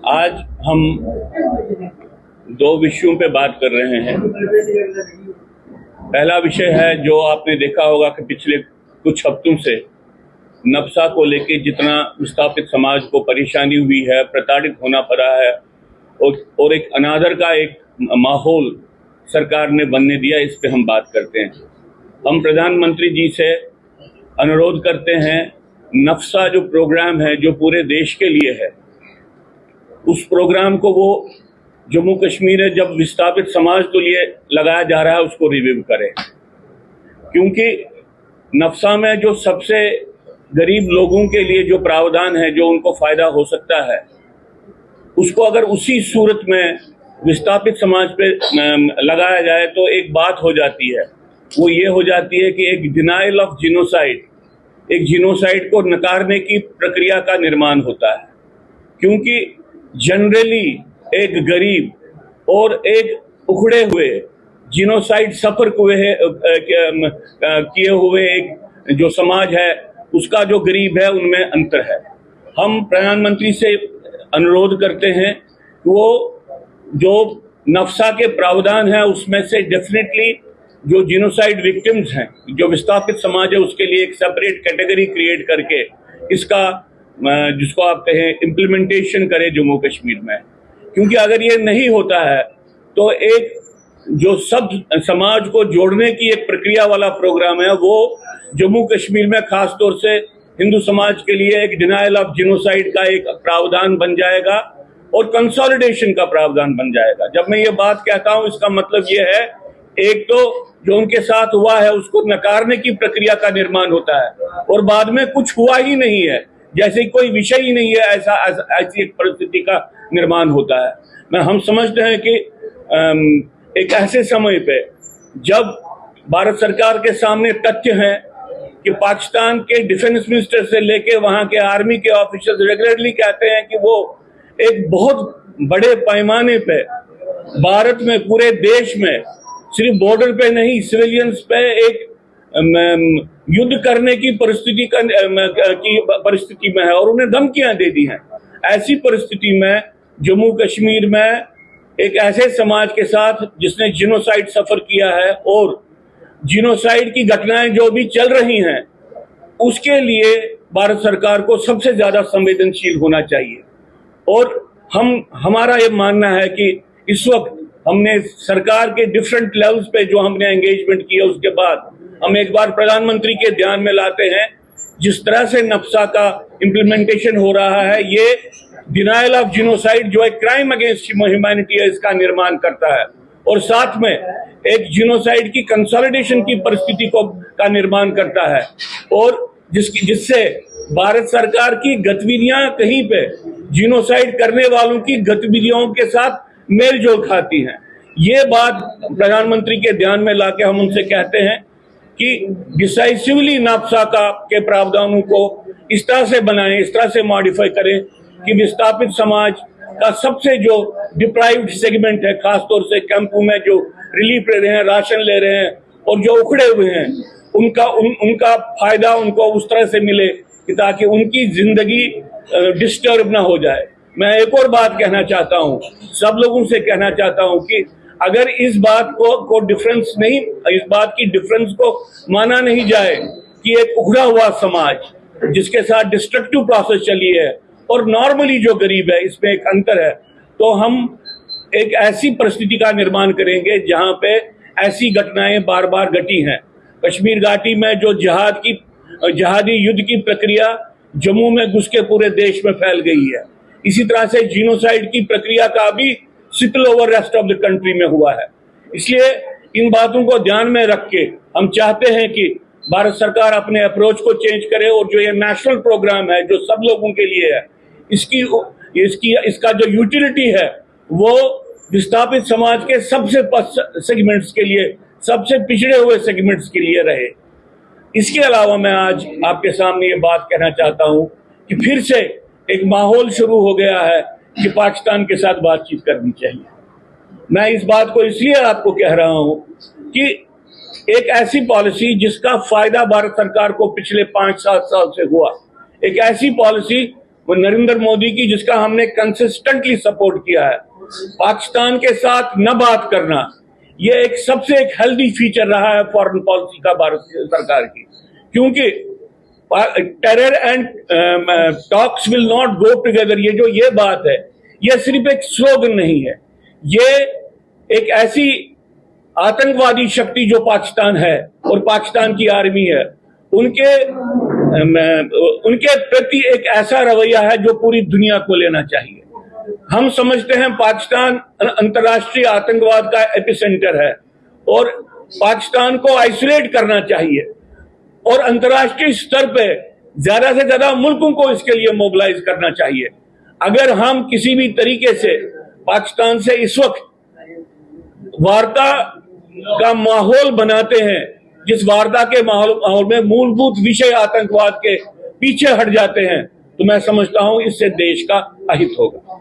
आज हम दो विषयों पे बात कर रहे हैं। पहला विषय है जो आपने देखा होगा कि पिछले कुछ हफ्तों से नफसा को लेके जितना विस्थापित समाज को परेशानी हुई है, प्रताड़ित होना पड़ा है और एक अनादर का एक माहौल सरकार ने बनने दिया, इस पे हम बात करते हैं। हम प्रधानमंत्री जी से अनुरोध करते हैं, नफसा जो प्रोग्राम है जो पूरे देश के लिए है, उस प्रोग्राम को वो जम्मू कश्मीर में जब विस्थापित समाज के लिए लगाया जा रहा है उसको रिव्यू करें, क्योंकि नफसा में जो सबसे गरीब लोगों के लिए जो प्रावधान है, जो उनको फायदा हो सकता है, उसको अगर उसी सूरत में विस्थापित समाज पे लगाया जाए तो एक बात हो जाती है, वो ये हो जाती है कि एक डिनायल ऑफ जिनोसाइड, एक जिनोसाइड को नकारने की प्रक्रिया का निर्माण होता है। क्योंकि जनरली एक गरीब और एक उखड़े हुए जिनोसाइड सफर किए हुए एक जो समाज है, उसका जो गरीब है उनमें अंतर है। हम प्रधानमंत्री से अनुरोध करते हैं वो जो नफसा के प्रावधान है उसमें से डेफिनेटली जो जिनोसाइड विक्टिम्स हैं, जो विस्थापित समाज है, उसके लिए एक सेपरेट कैटेगरी क्रिएट करके इसका जिसको आप कहें इम्प्लीमेंटेशन करें जम्मू कश्मीर में। क्योंकि अगर ये नहीं होता है तो एक जो सब समाज को जोड़ने की एक प्रक्रिया वाला प्रोग्राम है वो जम्मू कश्मीर में खास तौर से हिंदू समाज के लिए एक डिनायल ऑफ जिनोसाइड का एक प्रावधान बन जाएगा और कंसोलिडेशन का प्रावधान बन जाएगा। जब मैं ये बात कहता हूं, इसका मतलब ये है, एक तो जो उनके साथ हुआ है उसको नकारने की प्रक्रिया का निर्माण होता है और बाद में कुछ हुआ ही नहीं है, जैसे कोई विषय ही नहीं है, ऐसी एक परिस्थिति का निर्माण होता है। हम समझते हैं कि एक ऐसे समय पे जब भारत सरकार के सामने तथ्य है कि पाकिस्तान के डिफेंस मिनिस्टर से लेके वहां के आर्मी के ऑफिसर्स रेगुलरली कहते हैं कि वो एक बहुत बड़े पैमाने पे भारत में, पूरे देश में, सिर्फ बॉर्डर पे नहीं, सिविलियंस पे एक युद्ध करने की परिस्थिति में है और उन्हें धमकियां दे दी हैं। ऐसी परिस्थिति में जम्मू कश्मीर में एक ऐसे समाज के साथ जिसने जिनोसाइड सफर किया है और जिनोसाइड की घटनाएं जो भी चल रही हैं, उसके लिए भारत सरकार को सबसे ज्यादा संवेदनशील होना चाहिए। और हमारा ये मानना है कि इस वक्त हमने सरकार के डिफरेंट लेवल्स पे जो हमने एंगेजमेंट किया, उसके बाद हम एक बार प्रधानमंत्री के ध्यान में लाते हैं जिस तरह से नफसा का इम्प्लीमेंटेशन हो रहा है, ये डिनायल ऑफ जिनोसाइड जो एक क्राइम अगेंस्ट ह्यूमैनिटी है, इसका निर्माण करता है और साथ में एक जिनोसाइड की कंसोलिडेशन की परिस्थिति का निर्माण करता है और जिससे भारत सरकार की गतिविधियां कहीं पे जिनोसाइड करने वालों की गतिविधियों के साथ मेल जोल खाती हैं। ये बात प्रधानमंत्री के ध्यान में लाके हम उनसे कहते हैं कि डिसाइसिवली नफसा के प्रावधानों को इस तरह से बनाएं, इस तरह से मॉडिफाई करें कि विस्थापित समाज का सबसे जो डिप्राइव्ड सेगमेंट है, खासतौर से कैंपों में जो रिलीफ ले रहे हैं, राशन ले रहे हैं और जो उखड़े हुए हैं, उनका फायदा उनको उस तरह से मिले कि ताकि उनकी जिंदगी डिस्टर्ब ना हो जाए। मैं एक और बात कहना चाहता हूं, सब लोगों से कहना चाहता हूं कि अगर इस बात को डिफरेंस नहीं, इस बात की डिफरेंस को माना नहीं जाए कि एक उखड़ा हुआ समाज जिसके साथ डिस्ट्रक्टिव प्रोसेस चली है और नॉर्मली जो गरीब है, इसमें एक अंतर है, तो हम एक ऐसी परिस्थिति का निर्माण करेंगे जहां पे ऐसी घटनाएं बार बार घटी हैं। कश्मीर घाटी में जो जिहादी युद्ध की प्रक्रिया जम्मू में घुस के पूरे देश में फैल गई है, इसी तरह से जिनोसाइड की प्रक्रिया का भी spill over rest of the country में हुआ है। इसलिए इन बातों को ध्यान में रख के हम चाहते हैं कि भारत सरकार अपने अप्रोच को चेंज करे और जो ये नेशनल प्रोग्राम है जो सब लोगों के लिए है, इसका जो यूटिलिटी है वो विस्थापित समाज के सबसे सेगमेंट्स के लिए, सबसे पिछड़े हुए सेगमेंट्स के लिए रहे। इसके अलावा मैं आज आपके सामने ये बात कहना चाहता हूं कि फिर से एक माहौल शुरू हो गया है कि पाकिस्तान के साथ बातचीत करनी चाहिए। मैं इस बात को इसलिए आपको कह रहा हूं कि एक ऐसी पॉलिसी जिसका फायदा भारत सरकार को पिछले 5-7 साल से हुआ, एक ऐसी पॉलिसी वो नरेंद्र मोदी की, जिसका हमने कंसिस्टेंटली सपोर्ट किया है। पाकिस्तान के साथ न बात करना, ये एक सबसे एक हेल्दी फीचर रहा है फॉरेन पॉलिसी का भारत सरकार की, क्योंकि terror and talks will not go together. ये बात है, ये सिर्फ एक स्लोगन नहीं है, ये एक ऐसी आतंकवादी शक्ति जो पाकिस्तान है और पाकिस्तान की आर्मी है, उनके प्रति एक ऐसा रवैया है जो पूरी दुनिया को लेना चाहिए। हम समझते हैं पाकिस्तान अंतर्राष्ट्रीय आतंकवाद का एपिसेंटर है और पाकिस्तान को आइसोलेट करना चाहिए और अंतर्राष्ट्रीय स्तर पे ज्यादा से ज्यादा मुल्कों को इसके लिए मोबिलाइज करना चाहिए। अगर हम किसी भी तरीके से पाकिस्तान से इस वक्त वार्ता का माहौल बनाते हैं, जिस वार्ता के माहौल में मूलभूत विषय आतंकवाद के पीछे हट जाते हैं, तो मैं समझता हूं इससे देश का अहित होगा।